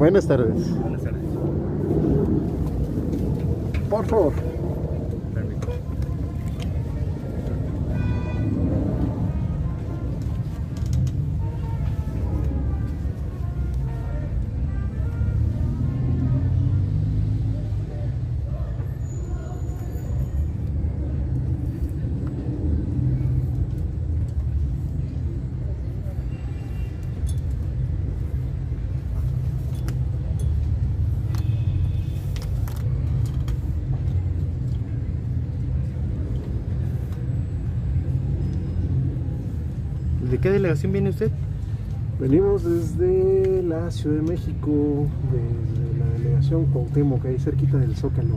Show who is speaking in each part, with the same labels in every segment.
Speaker 1: Buenas tardes.
Speaker 2: Buenas tardes.
Speaker 1: Por favor.
Speaker 2: Permítame. ¿De qué delegación viene usted?
Speaker 1: Venimos desde la Ciudad de México, desde la delegación Cuauhtémoc, ahí cerquita del Zócalo.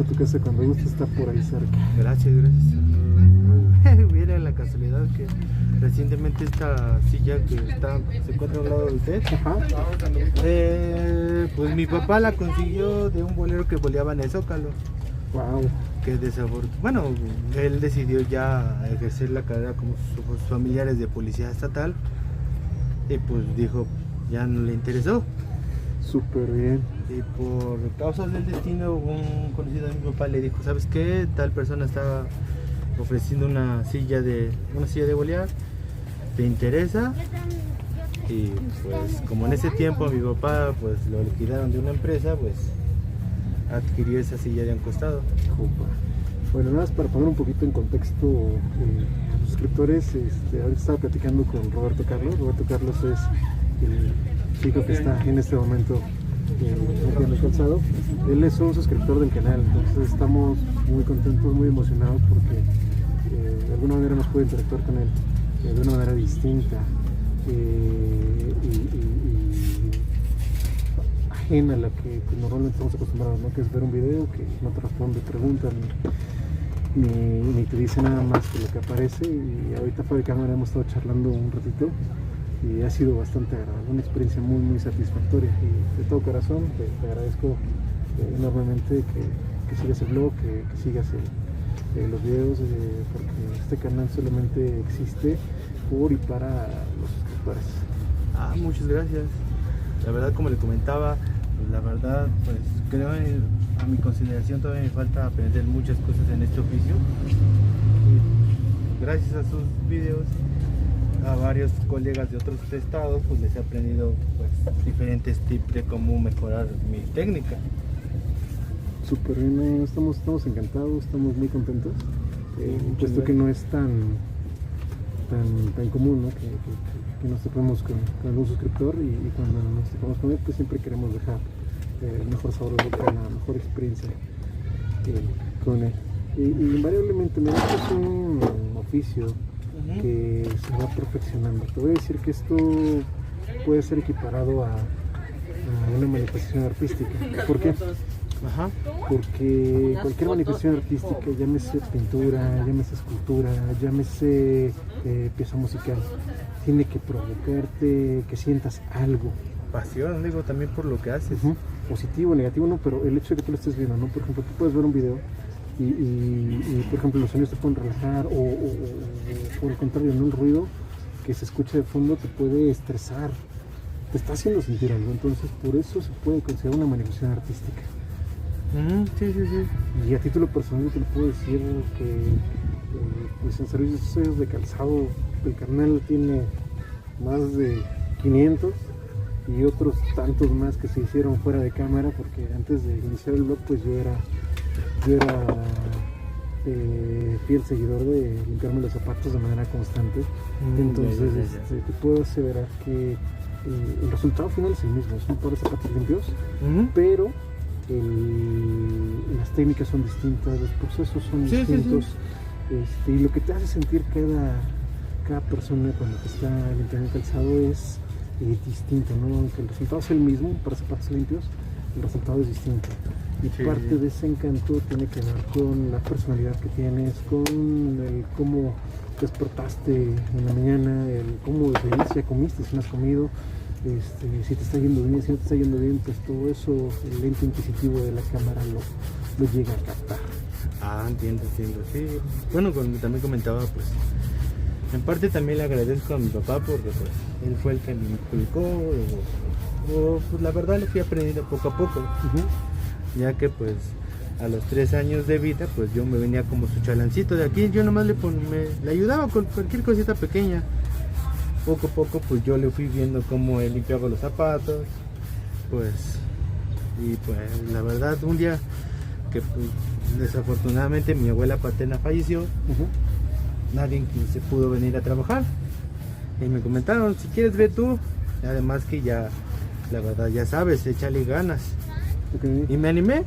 Speaker 1: Tu casa, cuando guste, está por ahí cerca.
Speaker 2: Gracias. Hubiera la casualidad que recientemente esta silla que se encuentra a un lado de usted,
Speaker 1: Ajá.
Speaker 2: pues mi papá la consiguió de un bolero que boleaba en el Zócalo.
Speaker 1: Wow.
Speaker 2: Que bueno, él decidió ya ejercer la carrera como sus familiares de policía estatal y pues dijo, ya no le interesó.
Speaker 1: Súper bien.
Speaker 2: Y por causas del destino, un conocido de mi papá le dijo, ¿sabes qué? Tal persona estaba ofreciendo una silla de bolear, ¿te interesa? Y pues como en ese tiempo mi papá pues lo liquidaron de una empresa, pues adquirió esa silla de un costado.
Speaker 1: Compa. Bueno, nada más para poner un poquito en contexto a los suscriptores, ahorita estaba platicando con Roberto Carlos. Roberto Carlos es el chico que está en este momento metiendo el calzado. Él es un suscriptor del canal, entonces estamos muy contentos, muy emocionados porque de alguna manera nos puede interactuar con él de una manera distinta y ajena a la que pues, normalmente estamos acostumbrados, ¿no? Que es ver un video que no te responde preguntas ni te dice nada más que lo que aparece. Y ahorita fuera de cámara hemos estado charlando un ratito y ha sido bastante agradable, una experiencia muy satisfactoria, y de todo corazón te agradezco enormemente que sigas el blog, que sigas los videos, porque este canal solamente existe por y para los suscriptores.
Speaker 2: Muchas gracias. La verdad, como le comentaba, pues la verdad, pues creo a mi consideración todavía me falta aprender muchas cosas en este oficio. Y gracias a sus videos, a varios colegas de otros estados, pues les he aprendido pues diferentes tips de cómo mejorar mi técnica.
Speaker 1: Súper bien, estamos encantados, estamos muy contentos, puesto que no es tan común, ¿no? que nos topemos con algún suscriptor, y cuando nos topamos con él, pues siempre queremos dejar el mejor sabor de boca, la mejor experiencia con él. Y invariablemente, mira, esto es un oficio que se va perfeccionando. Te voy a decir que esto puede ser equiparado a una manifestación artística. ¿Por qué? Porque cualquier manifestación artística, llámese pintura, llámese escultura, llámese pieza musical, tiene que provocarte que sientas algo.
Speaker 2: Pasión, digo, también por lo que haces.
Speaker 1: Positivo, negativo, no, pero el hecho de que tú lo estés viendo, ¿no? Por ejemplo, tú puedes ver un video y por ejemplo, los sonidos te pueden relajar, o por el contrario, ¿no? El ruido que se escucha de fondo te puede estresar, te está haciendo sentir algo. Entonces, por eso se puede considerar una manifestación artística.
Speaker 2: Sí.
Speaker 1: Y a título personal te lo puedo decir que pues en servicios de calzado el canal tiene más de 500 y otros tantos más que se hicieron fuera de cámara, porque antes de iniciar el blog pues yo era fiel seguidor de limpiarme los zapatos de manera constante. Entonces te puedo aseverar que el resultado final es el mismo, son par de zapatos limpios, pero las técnicas son distintas, los procesos son distintos. Y lo que te hace sentir cada persona cuando te está limpiando el calzado es distinto, ¿no? Aunque el resultado es el mismo para zapatos limpios, el resultado es distinto. Y parte de ese encanto tiene que ver con la personalidad que tienes, con el cómo despertaste en la mañana, el cómo desayunaste, ya comiste, si no has comido, si te está yendo bien, si no te está yendo bien, pues todo eso, el lente inquisitivo de la cámara lo llega a captar.
Speaker 2: Entiendo, sí. Bueno, también comentaba, pues, En parte también le agradezco a mi papá porque pues, él fue el que me inculcó, pues la verdad le fui aprendiendo poco a poco, ya que pues a los 3 años de vida pues yo me venía como su chalancito de aquí, yo nomás le ayudaba con cualquier cosita pequeña. Poco a poco pues yo le fui viendo cómo él limpiaba los zapatos, pues, y pues la verdad un día que pues, desafortunadamente mi abuela paterna falleció, nadie se pudo venir a trabajar y me comentaron, si quieres ve tú, además que ya, la verdad ya sabes, échale ganas. Y me animé.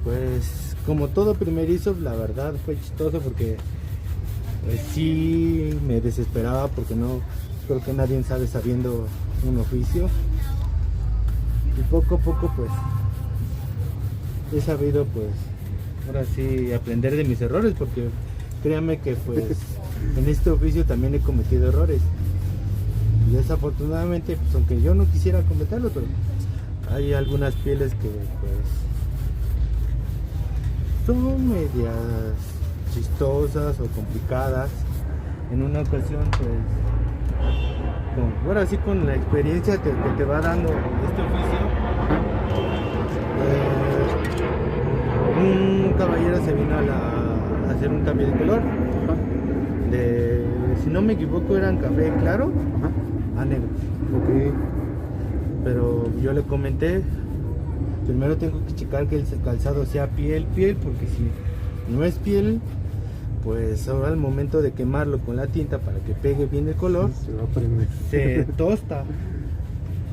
Speaker 2: Pues como todo primerizo, la verdad fue chistoso porque pues, sí me desesperaba porque no creo que nadie sabe sabiendo un oficio, y poco a poco pues he sabido pues ahora sí aprender de mis errores, porque créanme que pues en este oficio también he cometido errores y desafortunadamente pues aunque yo no quisiera cometerlo, pero hay algunas pieles que pues son medias chistosas o complicadas. En una ocasión pues ahora sí con la experiencia que te va dando este oficio, un caballero se vino a hacer un cambio de color si no me equivoco eran café claro a negro. Pero yo le comenté, primero tengo que checar que el calzado sea piel, porque si no es piel, pues ahora al momento de quemarlo con la tinta para que pegue bien el color, se tosta.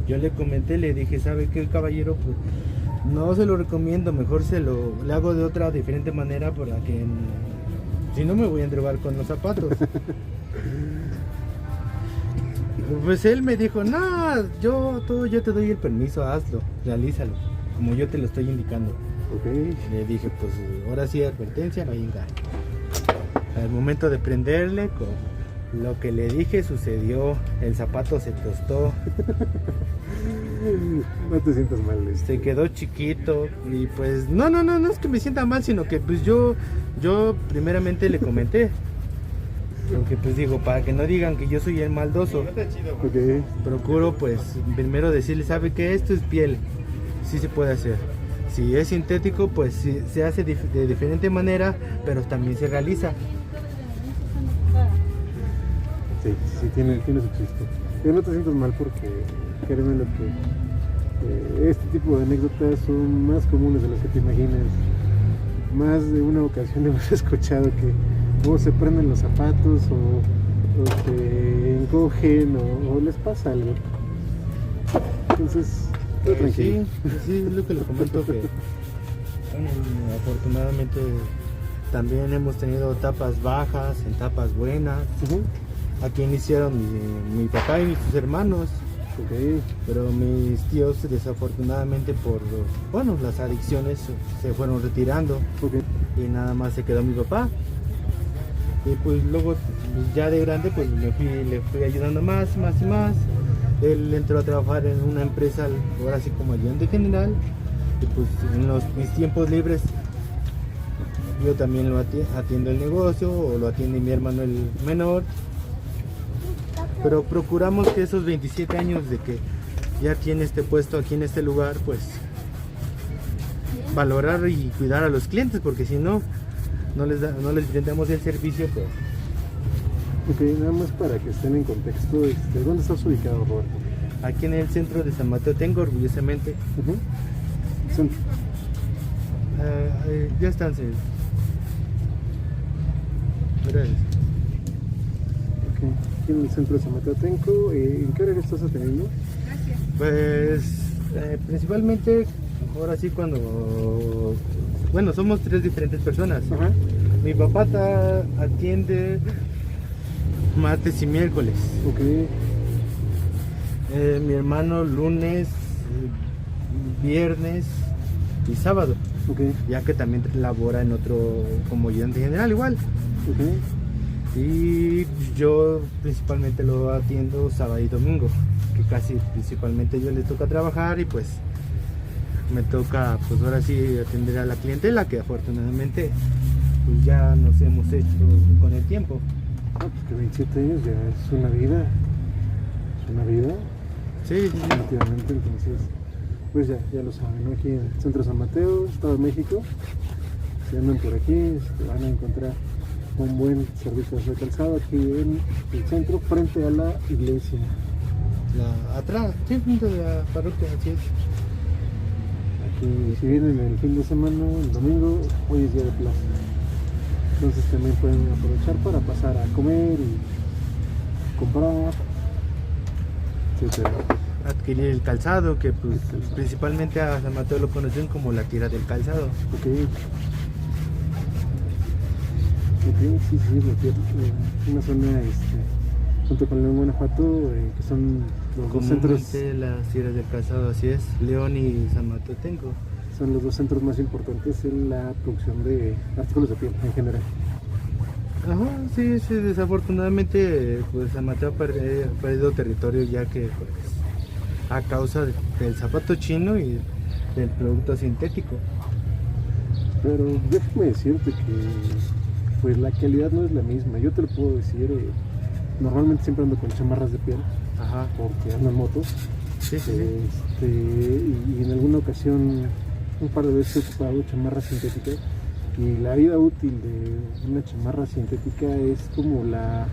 Speaker 2: Yo le comenté, le dije, ¿sabe qué, caballero? Pues no se lo recomiendo, mejor le hago de otra diferente manera para que si no me voy a endrogar con los zapatos. Pues él me dijo, no, yo te doy el permiso, hazlo, realízalo, como yo te lo estoy indicando. Le dije, pues ahora sí, advertencia, no hay engaño. Al momento de prenderle, con lo que le dije sucedió, el zapato se tostó.
Speaker 1: No te sientas mal.
Speaker 2: Se quedó chiquito y pues no es que me sienta mal, sino que pues yo primeramente le comenté. Porque pues digo, para que no digan que yo soy el maldoso, procuro pues primero decirle, ¿sabe qué? Esto es piel, sí se puede hacer. Si es sintético, pues sí, se hace de diferente manera, pero también se realiza.
Speaker 1: Sí, tiene su chiste. Pero no te sientas mal porque, créeme lo que este tipo de anécdotas son más comunes de las que te imaginas. Más de una ocasión hemos escuchado que o se prenden los zapatos o se encogen o les pasa algo. Entonces, todo tranquilo.
Speaker 2: Sí, es lo que les comento que afortunadamente también hemos tenido etapas bajas, etapas buenas. Aquí iniciaron mi papá y sus hermanos. Pero mis tíos desafortunadamente por las adicciones se fueron retirando. Y nada más se quedó mi papá. Y pues luego ya de grande pues le fui ayudando más y más. Él entró a trabajar en una empresa ahora sí como ayudante general, y pues en mis tiempos libres yo también lo atiendo el negocio o lo atiende mi hermano el menor. Pero procuramos que esos 27 años de que ya tiene este puesto aquí en este lugar, pues valorar y cuidar a los clientes, porque si no les brindamos el servicio, pues.
Speaker 1: Nada más para que estén en contexto, ¿dónde estás ubicado, Roberto?
Speaker 2: Aquí en el centro de San Mateo Tenco, orgullosamente.
Speaker 1: Centro.
Speaker 2: Ya están, señor. Gracias.
Speaker 1: Aquí en el centro de San Mateo Tenco, ¿en qué horario estás atendiendo?
Speaker 2: Pues principalmente ahora sí cuando somos 3 diferentes personas. Mi papá atiende martes y miércoles. Mi hermano lunes, viernes y sábado. Ya que también labora en otro como ayudante general igual. Y yo principalmente lo atiendo sábado y domingo, que casi principalmente yo le toca trabajar y pues me toca pues ahora sí atender a la clientela, que afortunadamente pues ya nos hemos hecho con el tiempo.
Speaker 1: pues que 27 años ya es una vida. Es una vida.
Speaker 2: Sí, sí, sí.
Speaker 1: Definitivamente, entonces, pues ya lo saben, ¿no? Aquí en el Centro San Mateo, Estado de México, si andan por aquí, van a encontrar un buen servicio de calzado aquí en el centro, frente a la iglesia.
Speaker 2: Atrás, sí, frente a la parroquia, así es.
Speaker 1: Aquí, si vienen el fin de semana, el domingo, hoy es día de plaza. Entonces también pueden aprovechar para pasar a comer y comprar, etcétera.
Speaker 2: Adquirir el calzado, que pues principalmente a San Mateo lo conocen como la tierra del calzado.
Speaker 1: Ok, sí, una zona junto con León, Guanajuato, que son los dos centros.
Speaker 2: Las tierras del calzado, así es, León y San Mateo Tenco.
Speaker 1: Son los dos centros más importantes en la producción de artículos de piel en general.
Speaker 2: Ajá, sí, desafortunadamente pues San Mateo ha perdido territorio, ya que pues, a causa del zapato chino y del producto sintético.
Speaker 1: Pero déjame decirte que pues la calidad no es la misma. Yo te lo puedo decir, normalmente siempre ando con chamarras de piel.
Speaker 2: Ajá.
Speaker 1: Porque ando en motos.
Speaker 2: Sí.
Speaker 1: Y en alguna ocasión un par de veces he ocupado chamarras sintéticas, y la vida útil de una chamarra sintética es como la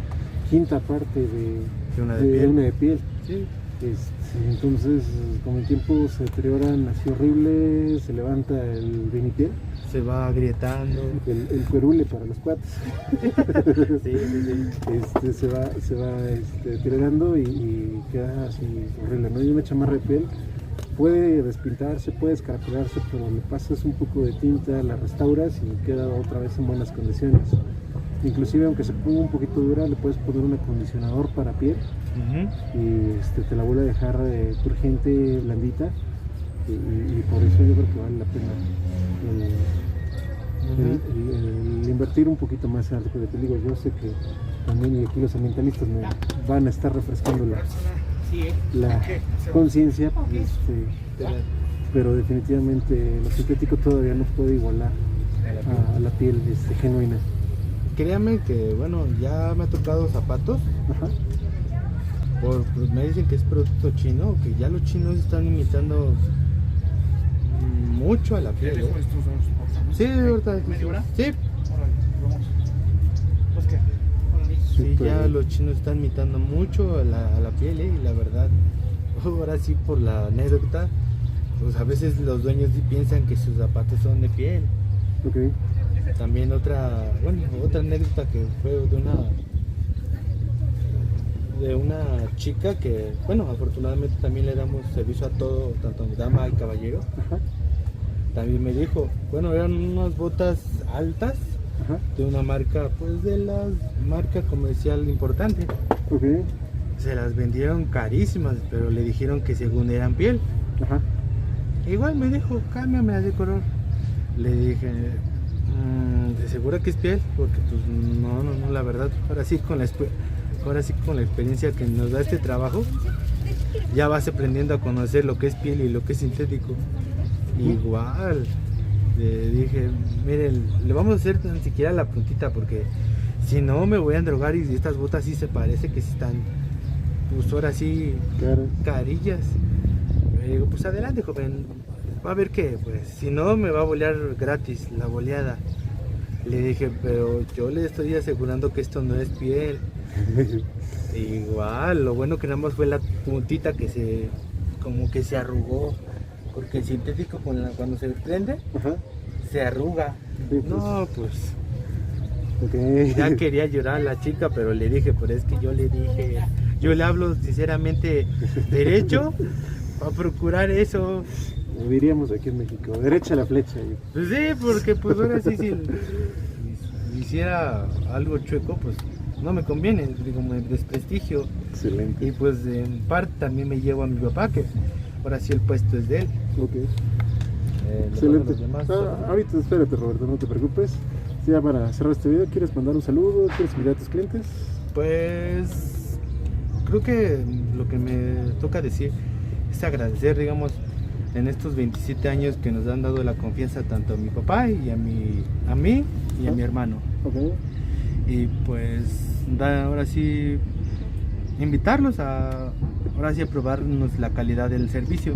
Speaker 1: quinta parte de una de piel.
Speaker 2: Sí.
Speaker 1: Entonces con el tiempo se deterioran así horrible, se levanta el vinipiel,
Speaker 2: se va agrietando
Speaker 1: el cuerule para los cuates.
Speaker 2: Sí.
Speaker 1: Se va deteriorando y queda así horrible, ¿no? Y una chamarra de piel puede despintarse, puede escarapelarse, pero le pasas un poco de tinta, la restauras y queda otra vez en buenas condiciones. Inclusive aunque se ponga un poquito dura, le puedes poner un acondicionador para piel. Y te la vuelve a dejar turgente, blandita, y por eso yo creo que vale la pena el invertir un poquito más en artículos de piel. Digo, yo sé que también aquí los ambientalistas me van a estar refrescando la conciencia, pero definitivamente lo sintético todavía no puede igualar a la piel genuina.
Speaker 2: Créame que bueno, ya me ha tocado zapatos.
Speaker 1: Ajá.
Speaker 2: Pues me dicen que es producto chino, que ya los chinos están imitando mucho a la piel. Sí, de verdad. Sí. Sí, ya los chinos están imitando mucho a la piel, y la verdad, ahora sí, por la anécdota, pues a veces los dueños piensan que sus zapatos son de piel.
Speaker 1: Okay.
Speaker 2: También otra anécdota que fue de una chica que, bueno, afortunadamente también le damos servicio a todo, tanto dama y caballero.
Speaker 1: Ajá.
Speaker 2: También me dijo, bueno, eran unas botas altas.
Speaker 1: Ajá.
Speaker 2: De una marca, pues de la marca comercial importante.
Speaker 1: Okay.
Speaker 2: Se las vendieron carísimas, pero le dijeron que según eran piel.
Speaker 1: Ajá.
Speaker 2: Igual me dijo, cámbiame de color. Le dije, ¿de segura que es piel? Porque pues no, la verdad, ahora sí con la experiencia que nos da este trabajo, ya vas aprendiendo a conocer lo que es piel y lo que es sintético. Igual, le dije, miren, le vamos a hacer tan siquiera la puntita, porque si no me voy a drogar, y estas botas sí se parece que sí están, pues ahora sí, carillas. Le digo, pues adelante, joven, va a ver que, pues, si no me va a bolear gratis la boleada. Le dije, pero yo le estoy asegurando que esto no es piel. Igual, lo bueno que nada más fue la puntita que como que se arrugó, porque el sintético cuando se prende, ajá, se arruga.
Speaker 1: Sí, pues.
Speaker 2: No, pues
Speaker 1: okay.
Speaker 2: Ya quería llorar la chica, pero le dije, pero es que yo le hablo sinceramente derecho para procurar eso.
Speaker 1: Lo diríamos aquí en México, derecha la flecha.
Speaker 2: Pues sí, porque pues ahora sí, si hiciera algo chueco, pues no me conviene, digo, me desprestigio.
Speaker 1: Excelente.
Speaker 2: Y pues en parte también me llevo a mi papá, que ahora sí el puesto es de él.
Speaker 1: Ok. Excelente. Ahorita espérate, Roberto, no te preocupes. Ya para cerrar este video, ¿quieres mandar un saludo? ¿Quieres invitar a tus clientes?
Speaker 2: Pues creo que lo que me toca decir es agradecer, digamos, en estos 27 años que nos han dado la confianza tanto a mi papá y a mí y a mi hermano.
Speaker 1: Okay.
Speaker 2: Y pues ahora sí invitarlos a ahora sí a probarnos la calidad del servicio,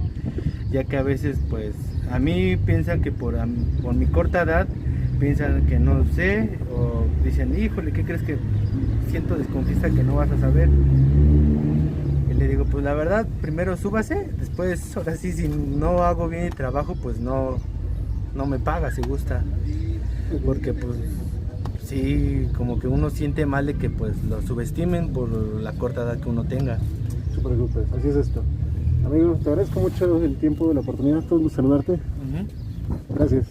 Speaker 2: ya que a veces pues a mí piensan que por mi corta edad piensan que no sé, o dicen, híjole, ¿qué crees? Que siento desconfianza que no vas a saber. Y le digo, pues la verdad, primero súbase, después ahora sí, si no hago bien el trabajo, pues no me paga si gusta, porque pues sí, como que uno siente mal de que pues lo subestimen por la corta edad que uno tenga.
Speaker 1: No te preocupes, así es esto. Amigo, te agradezco mucho el tiempo, la oportunidad, todo saludarte. Gracias.